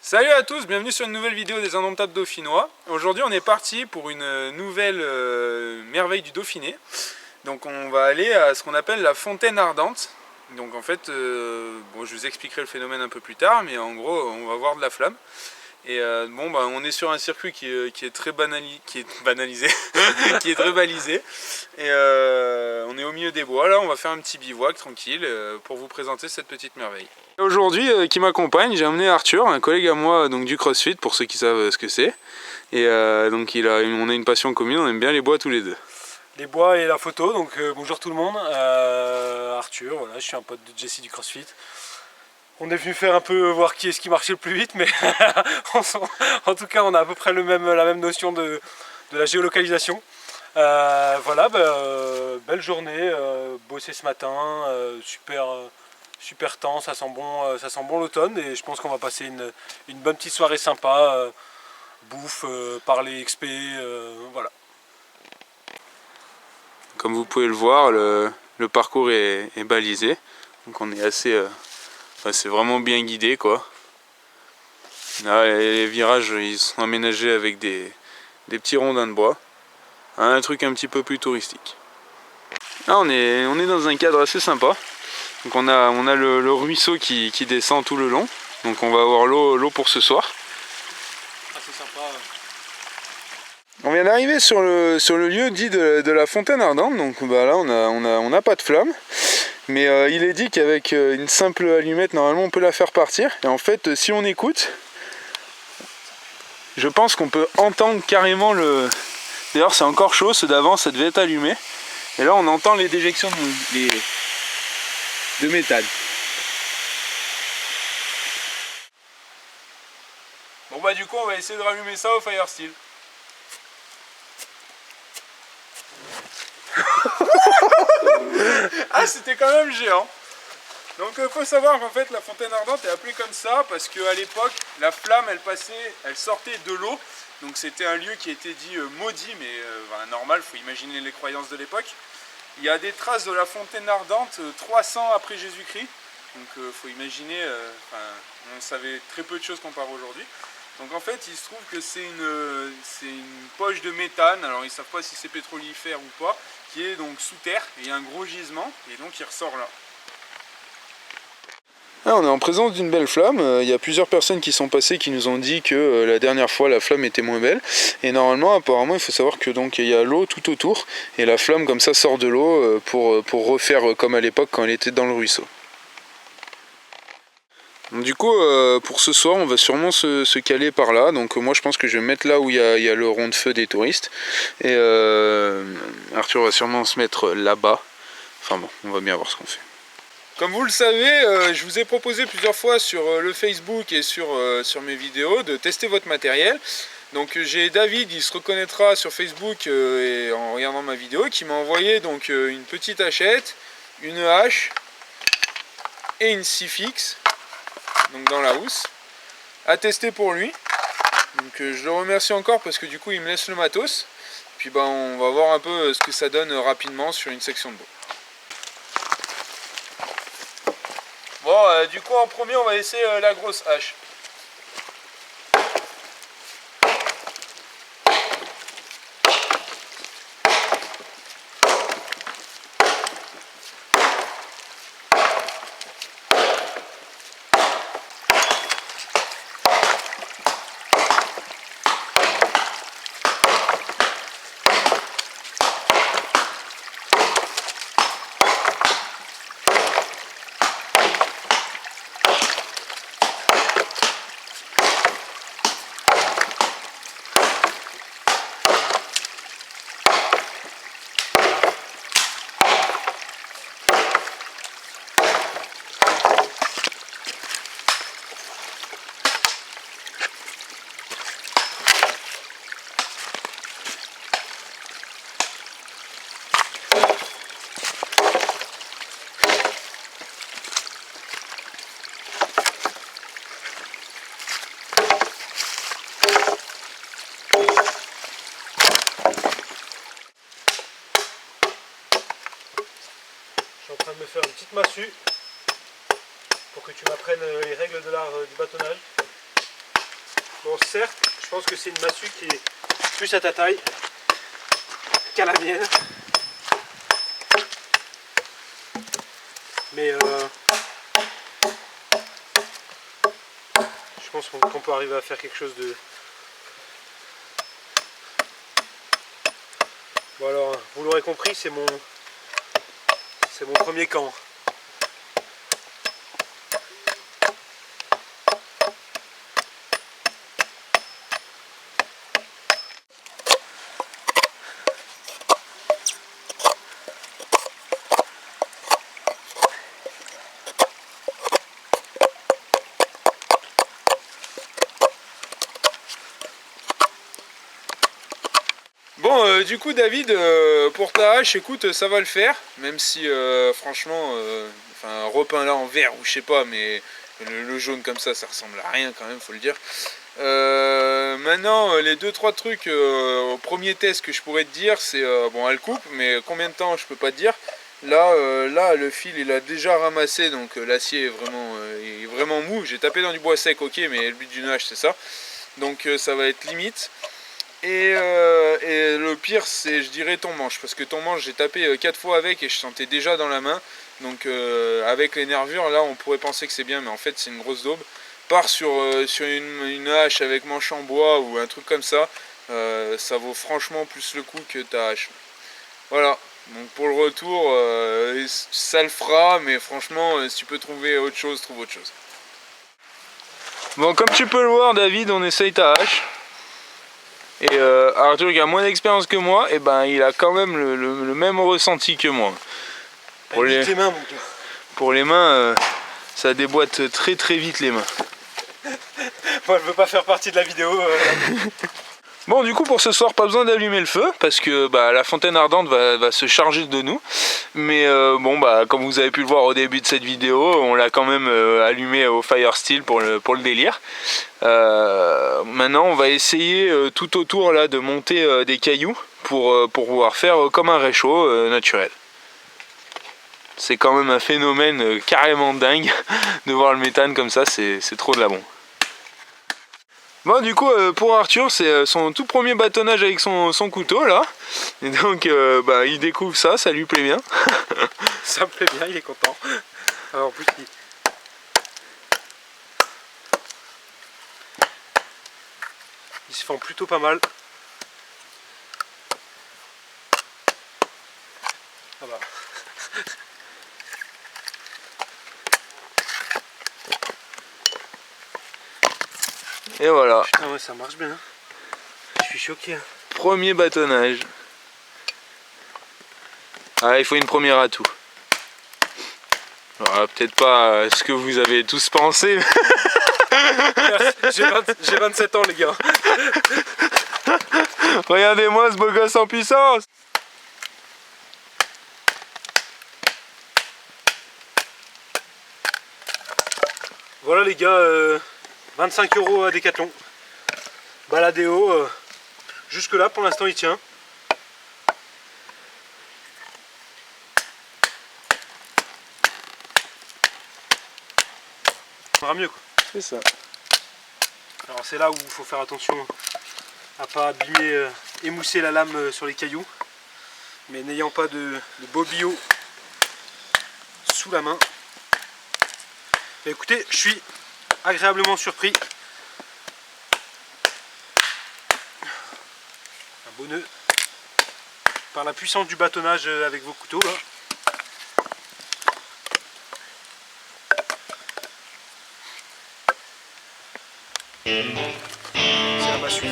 Salut à tous, bienvenue sur une nouvelle vidéo des Indomptables Dauphinois. Aujourd'hui on est parti pour une nouvelle merveille du Dauphiné. Donc on va aller à ce qu'on appelle la fontaine ardente. Donc en fait, bon, je vous expliquerai le phénomène un peu plus tard, mais en gros on va voir de la flamme. Et bon bah on est sur un circuit qui est très banalisé, qui est très balisé. Et on est au milieu des bois, là on va faire un petit bivouac tranquille pour vous présenter cette petite merveille. Aujourd'hui qui m'accompagne, j'ai amené Arthur, un collègue à moi donc du CrossFit pour ceux qui savent ce que c'est. Et donc on a une passion commune, on aime bien les bois tous les deux. Les bois et la photo, donc bonjour tout le monde, Arthur, voilà, je suis un pote de Jesse du CrossFit. On est venu faire un peu voir qui est-ce qui marchait le plus vite, mais en tout cas on a à peu près la même notion de la géolocalisation. Voilà, belle journée, bossé ce matin, super temps, ça sent bon l'automne et je pense qu'on va passer une bonne petite soirée sympa, bouffe, parler XP, voilà. Comme vous pouvez le voir, le parcours est balisé, donc on est assez... Enfin, c'est vraiment bien guidé quoi. Là, les virages ils sont aménagés avec des petits rondins de bois. Un truc un petit peu plus touristique. Là on est dans un cadre assez sympa. Donc on a le ruisseau qui descend tout le long. Donc on va avoir l'eau pour ce soir. Assez sympa. On vient d'arriver sur le lieu dit de la fontaine ardente. Donc bah, là on n'a pas de flamme. Mais il est dit qu'avec une simple allumette, normalement on peut la faire partir. Et en fait, si on écoute, je pense qu'on peut entendre carrément le... D'ailleurs c'est encore chaud, ceux d'avant ça devait être allumé. Et là on entend les déjections de méthane. Bon bah du coup on va essayer de rallumer ça au fire steel. Ah c'était quand même géant. Donc il faut savoir qu'en fait la fontaine ardente est appelée comme ça parce qu'à l'époque la flamme elle sortait de l'eau. Donc c'était un lieu qui était dit maudit, mais normal, il faut imaginer les croyances de l'époque. Il y a des traces de la fontaine ardente 300 après Jésus-Christ. Donc il faut imaginer, on savait très peu de choses comparé aujourd'hui. Donc en fait il se trouve que c'est une poche de méthane, alors ils ne savent pas si c'est pétrolifère ou pas, qui est donc sous terre, et il y a un gros gisement, et donc il ressort là. Ah, on est en présence d'une belle flamme, il y a plusieurs personnes qui sont passées qui nous ont dit que la dernière fois la flamme était moins belle. Et normalement apparemment il faut savoir que donc il y a l'eau tout autour et la flamme comme ça sort de l'eau pour refaire comme à l'époque quand elle était dans le ruisseau. Donc, du coup pour ce soir on va sûrement se caler par là. Donc moi je pense que je vais me mettre là où il y a le rond de feu des touristes. Et Arthur va sûrement se mettre là-bas. Enfin bon, on va bien voir ce qu'on fait. Comme vous le savez, je vous ai proposé plusieurs fois sur le Facebook et sur mes vidéos de tester votre matériel. Donc j'ai David, il se reconnaîtra sur Facebook et en regardant ma vidéo, qui m'a envoyé donc une petite hachette, une hache et une scie fixe, donc dans la housse, à tester pour lui. Donc je le remercie encore parce que du coup il me laisse le matos. Puis on va voir un peu ce que ça donne rapidement sur une section de bois. Bon, du coup en premier on va essayer la grosse hache. suis en train de me faire une petite massue pour que tu m'apprennes les règles de l'art du bâtonnage. Bon, certes, je pense que c'est une massue qui est plus à ta taille qu'à la mienne. Mais je pense qu'on peut arriver à faire quelque chose de... Bon alors, vous l'aurez compris, c'est mon premier camp. Bon, du coup David, pour ta hache, écoute, ça va le faire, même si franchement, enfin repeint là en vert ou je sais pas, mais le jaune comme ça ressemble à rien quand même, faut le dire. Maintenant, les 2-3 trucs au premier test que je pourrais te dire, c'est bon, elle coupe, mais combien de temps je peux pas te dire. Là, le fil il a déjà ramassé, donc l'acier est vraiment mou. J'ai tapé dans du bois sec, ok, mais le but d'une hache c'est ça, donc ça va être limite. Et le pire c'est, je dirais, ton manche, parce que ton manche j'ai tapé 4 fois avec et je sentais déjà dans la main, donc avec les nervures là on pourrait penser que c'est bien, mais en fait c'est une grosse daube. Pars sur une hache avec manche en bois ou un truc comme ça, ça vaut franchement plus le coup que ta hache. Voilà, donc pour le retour ça le fera, mais franchement si tu peux trouver autre chose, trouve autre chose. Bon, comme tu peux le voir David, on essaye ta hache. Et Arthur qui a moins d'expérience que moi, et ben il a quand même le même ressenti que moi. Pour les mains, ça déboîte très très vite les mains. Moi je veux pas faire partie de la vidéo. Bon, du coup pour ce soir pas besoin d'allumer le feu parce que la fontaine ardente va se charger de nous. Mais bon comme vous avez pu le voir au début de cette vidéo, on l'a quand même allumé au fire steel pour le délire. Maintenant on va essayer tout autour là de monter des cailloux pour pouvoir faire comme un réchaud naturel. C'est quand même un phénomène carrément dingue de voir le méthane comme ça, c'est trop de la bombe. Bon, du coup pour Arthur c'est son tout premier bâtonnage avec son couteau là, et donc il découvre ça lui plaît bien. Ça me plaît bien, il est content. Alors en plus il se fend plutôt pas mal. Ah bah. Et voilà. Putain ouais, ça marche bien. Je suis choqué. Premier bâtonnage. Ah, il faut une première atout. Peut-être pas ce que vous avez tous pensé. J'ai 27 ans les gars. Regardez-moi ce beau gosse en puissance. Voilà les gars, 25 € à Decathlon. Baladéo, jusque là pour l'instant il tient. Ça ira mieux quoi. C'est ça. Alors c'est là où il faut faire attention à pas abîmer, émousser la lame sur les cailloux. Mais n'ayant pas de bobillot sous la main. Mais écoutez, je suis agréablement surpris. Un beau nœud. Par la puissance du bâtonnage avec vos couteaux là. C'est la massue.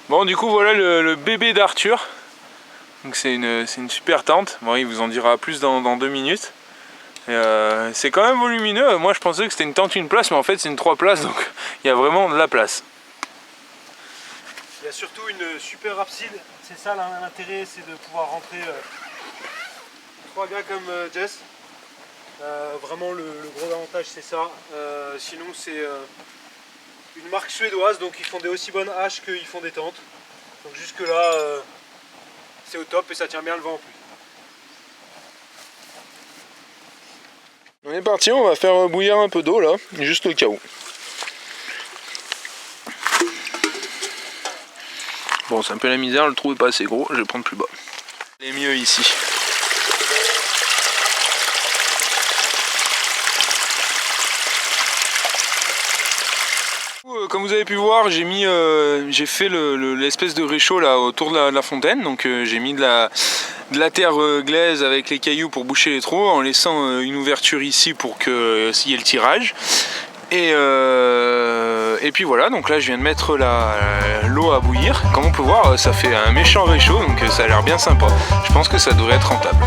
Bon, du coup voilà le bébé d'Arthur. Donc c'est une super tente. Bon, il vous en dira plus dans 2 minutes. C'est quand même volumineux. Moi je pensais que c'était une tente une place, mais en fait c'est une 3 places, donc il y a vraiment de la place. Il y a surtout une super abside. C'est ça l'intérêt, c'est de pouvoir rentrer 3 gars comme Jess. Vraiment le gros avantage c'est ça. Sinon c'est une marque suédoise, donc ils font des aussi bonnes haches qu'ils font des tentes. Donc jusque là c'est au top et ça tient bien le vent en plus. On est parti, on va faire bouillir un peu d'eau là, juste au cas où. Bon, c'est un peu la misère, le trou est pas assez gros, je vais prendre plus bas. Il est mieux ici. Comme vous avez pu voir, j'ai fait l'espèce de réchaud là autour de la fontaine. Donc j'ai mis de la terre glaise avec les cailloux pour boucher les trous, en laissant une ouverture ici pour qu'il y ait le tirage. Et puis voilà, donc là je viens de mettre l'eau à bouillir. Comme on peut voir, ça fait un méchant réchaud, donc ça a l'air bien sympa. Je pense que ça devrait être rentable.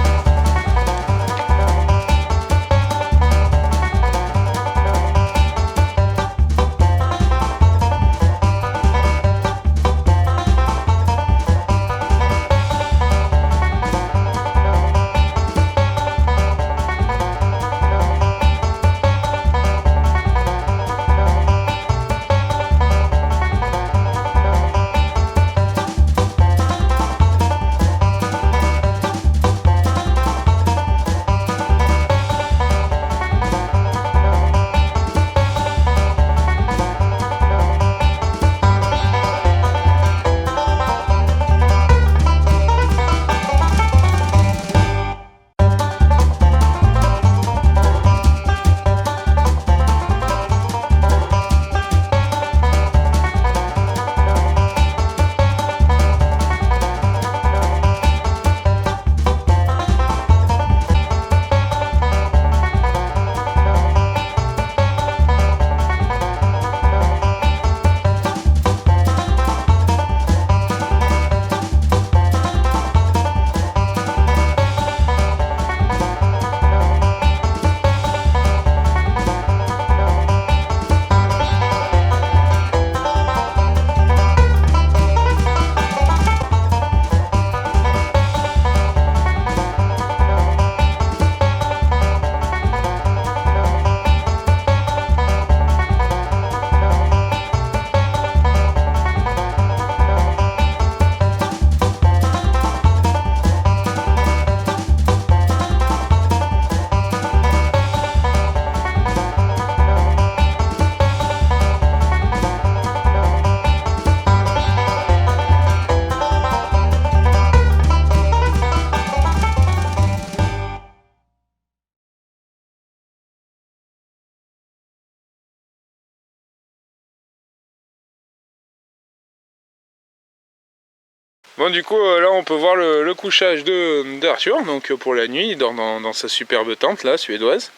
Bon, du coup là on peut voir le couchage d'Arthur, donc pour la nuit il dort dans sa superbe tente là suédoise.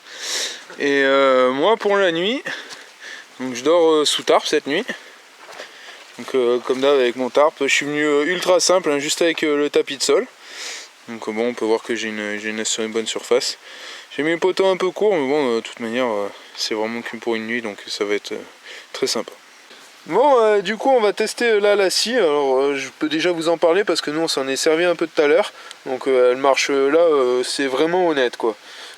Et moi pour la nuit, donc je dors sous tarp cette nuit. Donc comme d'hab avec mon tarp, je suis venu ultra simple, hein, juste avec le tapis de sol. Donc bon, on peut voir que j'ai une bonne surface. J'ai mis un poteau un peu court, mais bon de toute manière c'est vraiment que pour une nuit, donc ça va être très sympa. Bon, du coup on va tester la scie. Alors je peux déjà vous en parler parce que nous on s'en est servi un peu tout à l'heure. Donc elle marche là, c'est vraiment honnête quoi.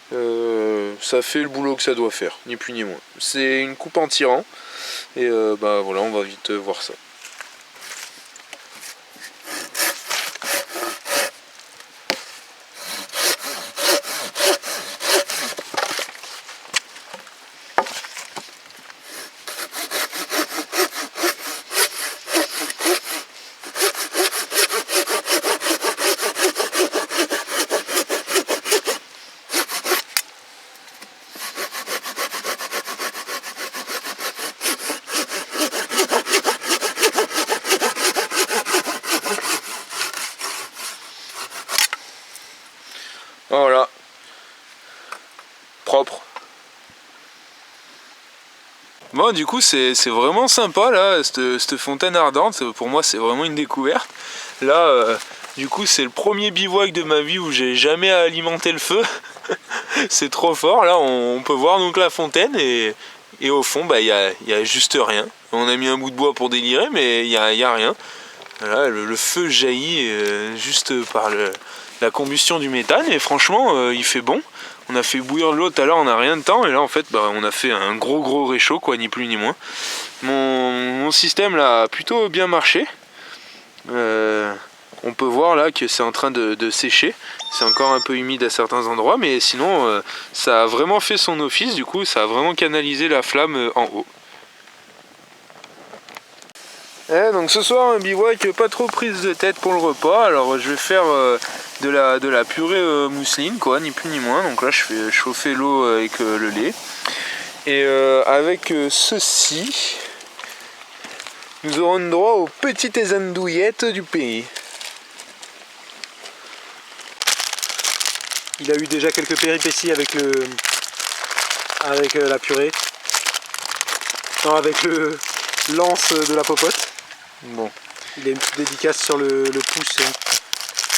Ça fait le boulot que ça doit faire, ni plus ni moins. C'est une coupe en tirant. Et bah voilà, on va vite voir ça. Bon, du coup, c'est vraiment sympa là, cette fontaine ardente. Pour moi, c'est vraiment une découverte. Là, du coup, c'est le premier bivouac de ma vie où j'ai jamais alimenté le feu. C'est trop fort. Là, on peut voir donc la fontaine et au fond, bah, y a juste rien. On a mis un bout de bois pour délirer, mais il y a rien. Là, le feu jaillit juste par la combustion du méthane et franchement, il fait bon. On a fait bouillir l'eau tout à l'heure, on n'a rien de temps et là en fait bah, on a fait un gros réchaud quoi, ni plus ni moins. Mon système là a plutôt bien marché. On peut voir là que c'est en train de sécher. C'est encore un peu humide à certains endroits mais sinon ça a vraiment fait son office, du coup ça a vraiment canalisé la flamme en haut. Donc ce soir un bivouac pas trop prise de tête pour le repas, alors je vais faire de la purée mousseline quoi, ni plus ni moins. Donc là je fais chauffer l'eau avec le lait et avec ceci nous aurons droit aux petites andouillettes du pays. Il a eu déjà quelques péripéties avec la purée, non, avec le lance de la popote. Bon. Il a une petite dédicace sur le pouce.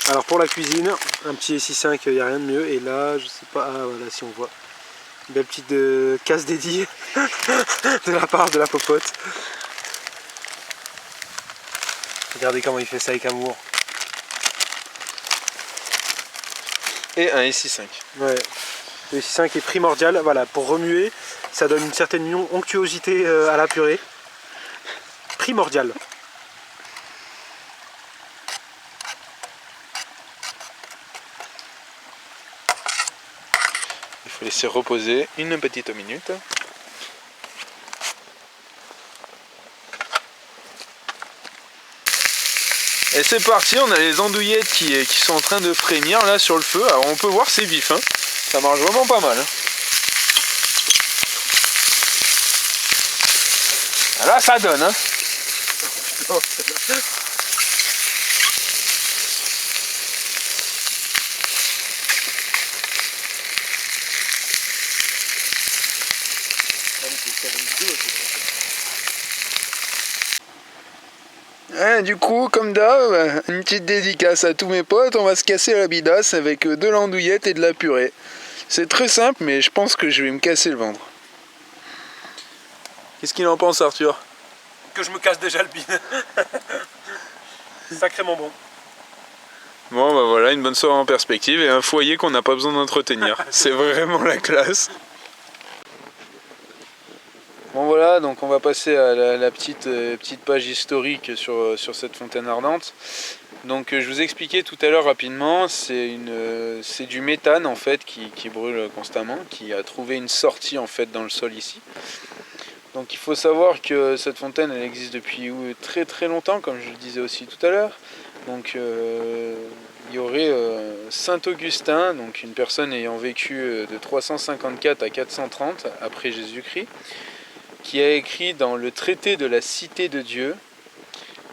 Alors pour la cuisine, un petit SI5, il n'y a rien de mieux. Et là, je sais pas, ah voilà, si on voit, une belle petite casse dédiée de la part de la popote. Regardez comment il fait ça avec amour. Et un SI5. Ouais. Le SI5 est primordial, voilà, pour remuer, ça donne une certaine onctuosité à la purée. Primordial. Il faut laisser reposer une petite minute. Et c'est parti, on a les andouillettes qui sont en train de frémir là sur le feu. Alors on peut voir c'est vif, hein. Ça marche vraiment pas mal. Hein. Là ça donne. Hein. Du coup, comme d'hab, une petite dédicace à tous mes potes, on va se casser la bidasse avec de l'andouillette et de la purée. C'est très simple, mais je pense que je vais me casser le ventre. Qu'est-ce qu'il en pense, Arthur? Que je me casse déjà le bide. Sacrément bon. Bon bah voilà, une bonne soirée en perspective et un foyer qu'on n'a pas besoin d'entretenir. C'est vraiment la classe. Bon voilà, donc on va passer à la petite page historique sur cette fontaine ardente. Donc je vous expliquais tout à l'heure rapidement, c'est du méthane en fait qui brûle constamment, qui a trouvé une sortie en fait dans le sol ici. Donc il faut savoir que cette fontaine elle existe depuis très très longtemps, comme je le disais aussi tout à l'heure. Donc il y aurait Saint Augustin, donc une personne ayant vécu de 354 à 430 après Jésus-Christ, qui a écrit dans le traité de la cité de Dieu,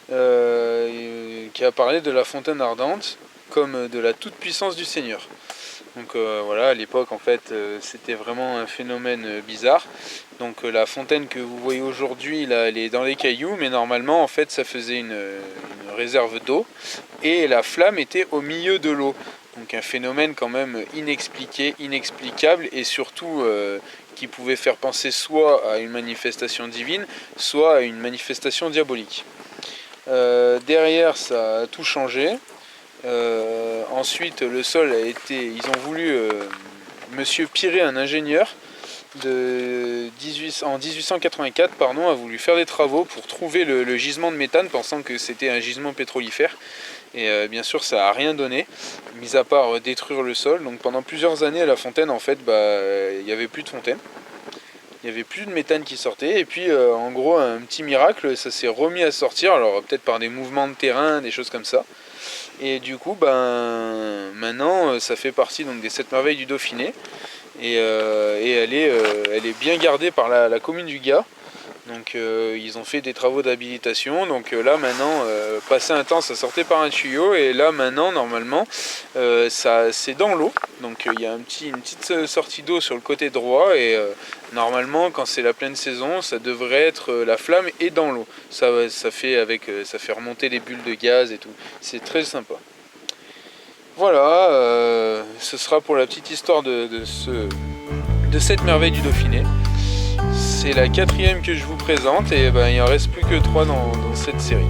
qui a parlé de la fontaine ardente comme de la toute-puissance du Seigneur. Donc voilà, à l'époque en fait c'était vraiment un phénomène bizarre. Donc la fontaine que vous voyez aujourd'hui là, elle est dans les cailloux, mais normalement en fait ça faisait une réserve d'eau et la flamme était au milieu de l'eau. Donc un phénomène quand même inexpliqué, inexplicable et surtout qui pouvait faire penser soit à une manifestation divine, soit à une manifestation diabolique. Derrière ça a tout changé. Ensuite le sol a été, ils ont voulu, monsieur Piré, un ingénieur en 1884 pardon, a voulu faire des travaux pour trouver le gisement de méthane, pensant que c'était un gisement pétrolifère. Et bien sûr ça n'a rien donné, mis à part détruire le sol. Donc pendant plusieurs années à la fontaine en fait il n'y avait plus de fontaine. Il n'y avait plus de méthane qui sortait et puis en gros un petit miracle, ça s'est remis à sortir, alors peut-être par des mouvements de terrain, des choses comme ça. Et du coup maintenant ça fait partie donc, des 7 merveilles du Dauphiné et elle est bien gardée par la commune du Gard. Donc ils ont fait des travaux d'habilitation. Donc là maintenant, passé un temps, ça sortait par un tuyau. Et là maintenant, normalement, c'est dans l'eau. Donc il y a une petite sortie d'eau sur le côté droit. Et normalement, quand c'est la pleine saison, ça devrait être la flamme est dans l'eau. Ça fait remonter les bulles de gaz et tout. C'est très sympa. Voilà, ce sera pour la petite histoire de cette merveille du Dauphiné. C'est la 4e que je vous présente et ben, il en reste plus que 3 dans cette série.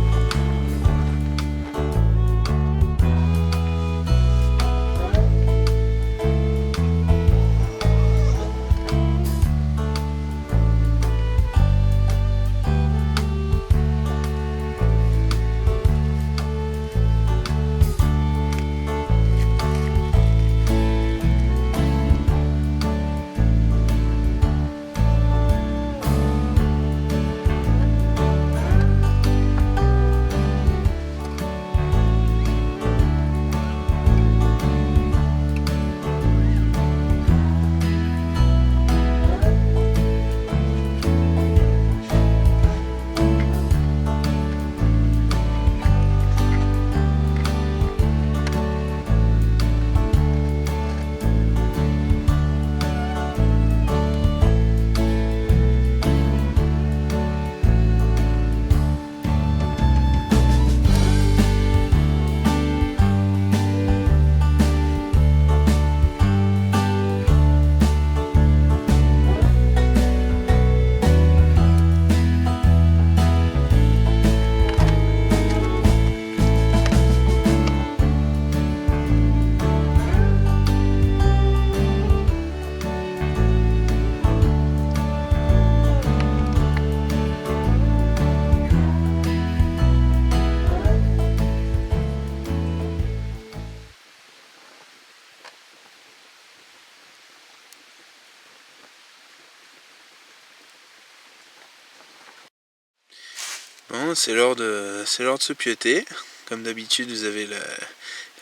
Bon, c'est l'heure de se piéter. Comme d'habitude, vous avez la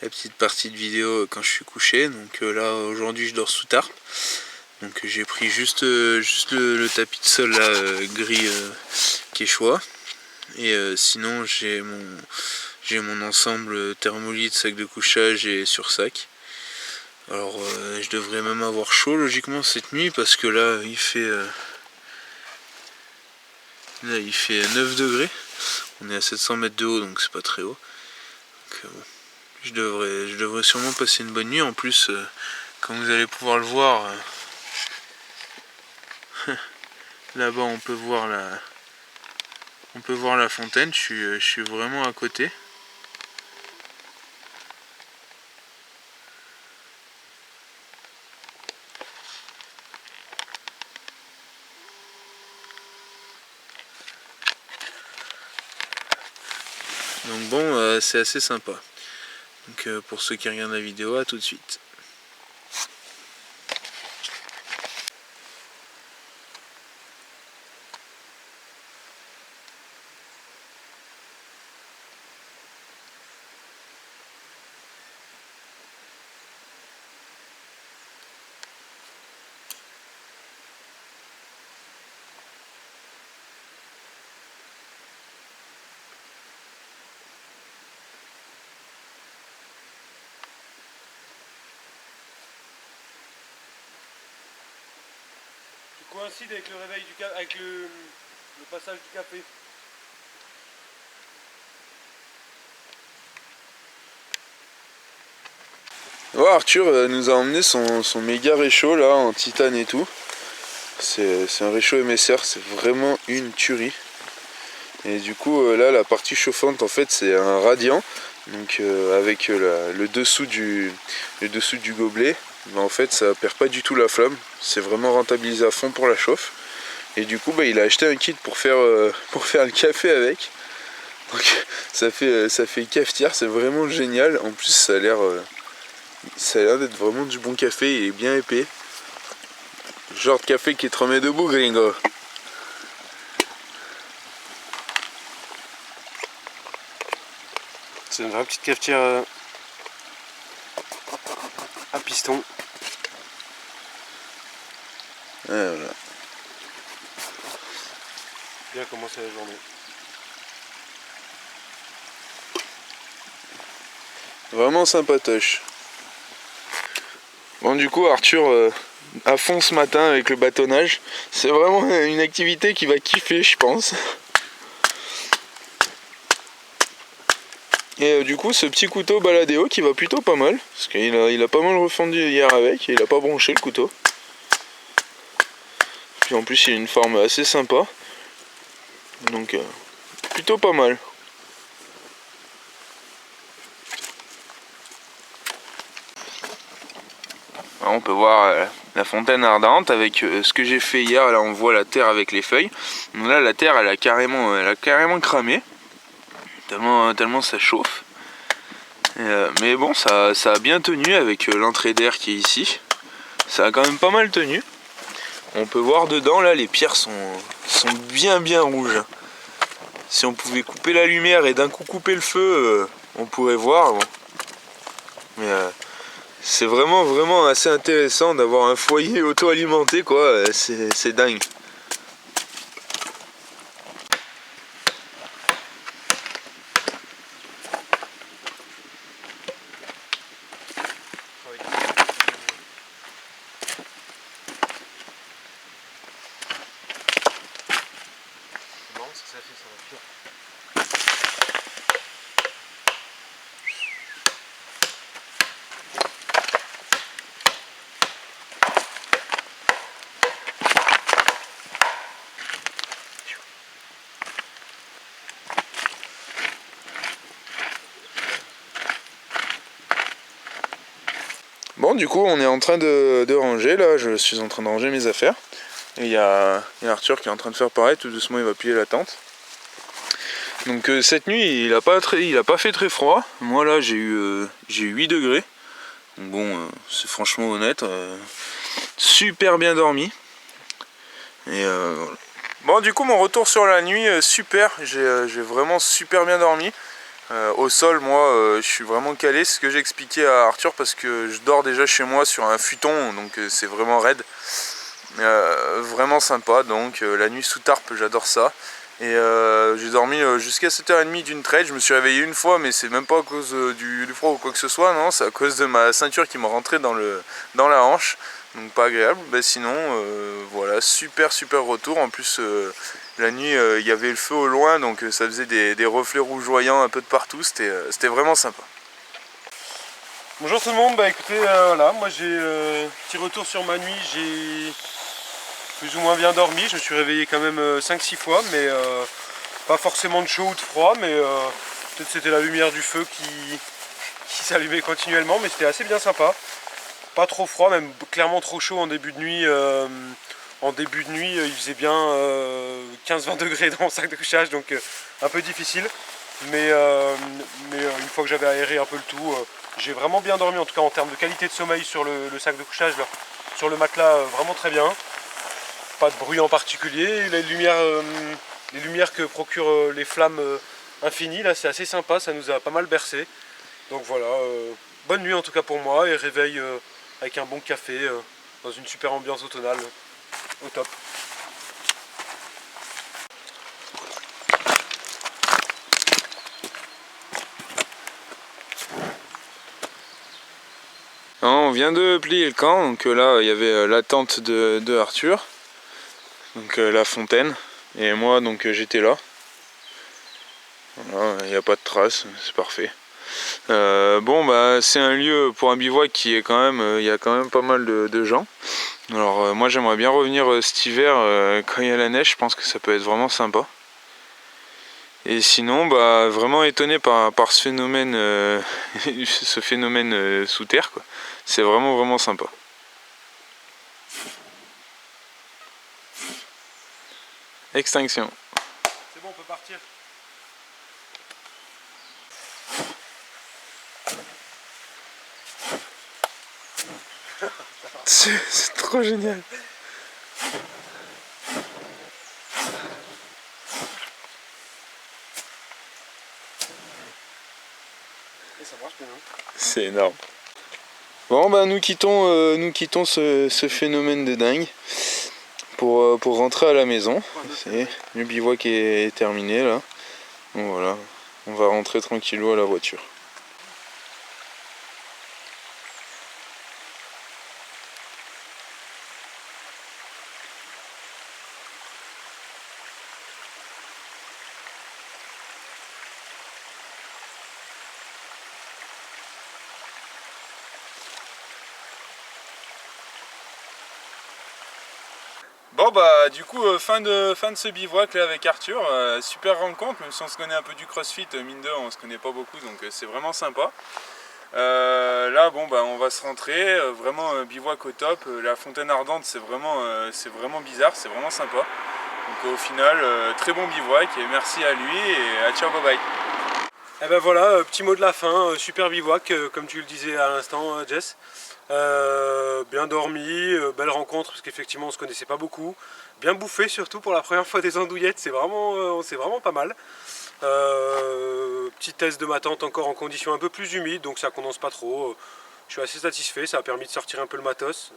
petite partie de vidéo quand je suis couché. Donc là, aujourd'hui, je dors sous tarp. Donc j'ai pris juste le tapis de sol là, gris quechua. Et sinon, j'ai mon ensemble thermolite, sac de couchage et sursac. Alors, je devrais même avoir chaud logiquement cette nuit parce que là, il fait 9 degrés. On est à 700 mètres de haut, donc c'est pas très haut. Donc, bon, je devrais sûrement passer une bonne nuit. En plus, comme vous allez pouvoir le voir, là-bas on peut voir la fontaine. Je suis vraiment à côté. Donc bon, c'est assez sympa. Donc pour ceux qui regardent la vidéo, à tout de suite. Coïncide avec le réveil avec le passage du café. Ouais, Arthur nous a emmené son méga réchaud là en titane et tout. C'est un réchaud MSR, c'est vraiment une tuerie. Et du coup là la partie chauffante en fait c'est un radiant. Donc avec le dessous du gobelet, bah, en fait ça perd pas du tout la flamme. C'est vraiment rentabilisé à fond pour la chauffe. Et du coup bah, il a acheté un kit pour faire le café avec. Donc ça fait cafetière, c'est vraiment génial. En plus ça a l'air d'être vraiment du bon café, il est bien épais. Genre de café qui te remet debout, gringo. C'est une vraie petite cafetière à piston. Et voilà. bien commencer la journée. Vraiment sympatoche. Bon du coup Arthur à fond ce matin avec le bâtonnage. C'est vraiment une activité qui va kiffer je pense. Et du coup ce petit couteau baladéo qui va plutôt pas mal. Parce qu'il a pas mal refondu hier avec et il a pas bronché le couteau. Puis en plus il a une forme assez sympa. Donc plutôt pas mal. On peut voir la fontaine ardente avec ce que j'ai fait hier. Là on voit la terre avec les feuilles. Donc là la terre elle a carrément cramé. Tellement ça chauffe. Mais bon ça a bien tenu avec l'entrée d'air qui est ici. Ça a quand même pas mal tenu. On peut voir dedans là les pierres sont bien rouges. Si on pouvait couper la lumière et d'un coup couper le feu, on pourrait voir. Bon. Mais c'est vraiment assez intéressant d'avoir un foyer auto-alimenté quoi, c'est dingue. Bon du coup on est en train de ranger là, je suis en train de ranger mes affaires. Et il y a Arthur qui est en train de faire pareil, tout doucement il va plier la tente. Donc cette nuit il a pas fait très froid. Moi là j'ai eu 8 degrés. Donc, bon c'est franchement honnête. Super bien dormi. Et voilà. Bon du coup mon retour sur la nuit super, j'ai vraiment super bien dormi. Au sol moi je suis vraiment calé, c'est ce que j'ai expliqué à Arthur parce que je dors déjà chez moi sur un futon donc c'est vraiment raide. Vraiment sympa donc la nuit sous tarpe j'adore ça. Et j'ai dormi jusqu'à 7h30 d'une traite, je me suis réveillé une fois mais c'est même pas à cause du froid ou quoi que ce soit, non, c'est à cause de ma ceinture qui m'a rentré dans la hanche. Donc pas agréable, bah, sinon voilà, super retour. En plus la nuit il y avait le feu au loin donc ça faisait des reflets rougeoyants un peu de partout, c'était vraiment sympa. Bonjour tout le monde, bah écoutez voilà, moi j'ai petit retour sur ma nuit, j'ai plus ou moins bien dormi, je me suis réveillé quand même 5-6 fois mais pas forcément de chaud ou de froid mais peut-être c'était la lumière du feu qui s'allumait continuellement mais c'était assez bien sympa. Pas trop froid, même clairement trop chaud en début de nuit. Il faisait bien 15-20 degrés dans mon sac de couchage, donc un peu difficile. Mais une fois que j'avais aéré un peu le tout, j'ai vraiment bien dormi, en tout cas en termes de qualité de sommeil sur le sac de couchage, là, sur le matelas, vraiment très bien. Pas de bruit en particulier. Les lumières que procurent les flammes infinies, là, c'est assez sympa, ça nous a pas mal bercé. Donc voilà, bonne nuit en tout cas pour moi et réveil avec un bon café dans une super ambiance automnale, au top. On vient de plier le camp, donc là il y avait la tente de Arthur, donc la fontaine, et moi donc j'étais là. Voilà, il n'y a pas de traces, c'est parfait. Bon bah c'est un lieu pour un bivouac qui est quand même, il y a quand même pas mal de gens. Alors moi j'aimerais bien revenir cet hiver quand il y a la neige, je pense que ça peut être vraiment sympa. Et sinon bah vraiment étonné par ce phénomène, sous terre quoi. C'est vraiment sympa. Extinction. C'est bon, on peut partir. C'est trop génial. Et ça marche bien. C'est énorme. Bon bah nous quittons ce phénomène de dingue pour rentrer à la maison. Le bivouac est terminé là. Donc voilà, on va rentrer tranquillou à la voiture. Bon bah du coup fin de ce bivouac là avec Arthur, super rencontre, même si on se connaît un peu du crossfit, mine de on se connaît pas beaucoup donc c'est vraiment sympa. Là bon bah on va se rentrer, vraiment bivouac au top, la fontaine ardente c'est vraiment bizarre, c'est vraiment sympa. Donc au final très bon bivouac et merci à lui et à ciao bye bye. Et ben voilà, petit mot de la fin, super bivouac comme tu le disais à l'instant Jess. Bien dormi, belle rencontre parce qu'effectivement on se connaissait pas beaucoup. Bien bouffé surtout pour la première fois des andouillettes, c'est vraiment pas mal. Petit test de ma tente encore en conditions un peu plus humides, donc ça condense pas trop. Je suis assez satisfait, ça a permis de sortir un peu le matos.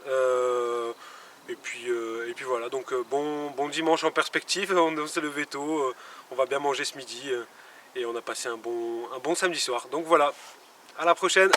Et puis voilà, donc bon dimanche en perspective, on s'est levé tôt, on va bien manger ce midi et on a passé un bon samedi soir. Donc voilà, à la prochaine.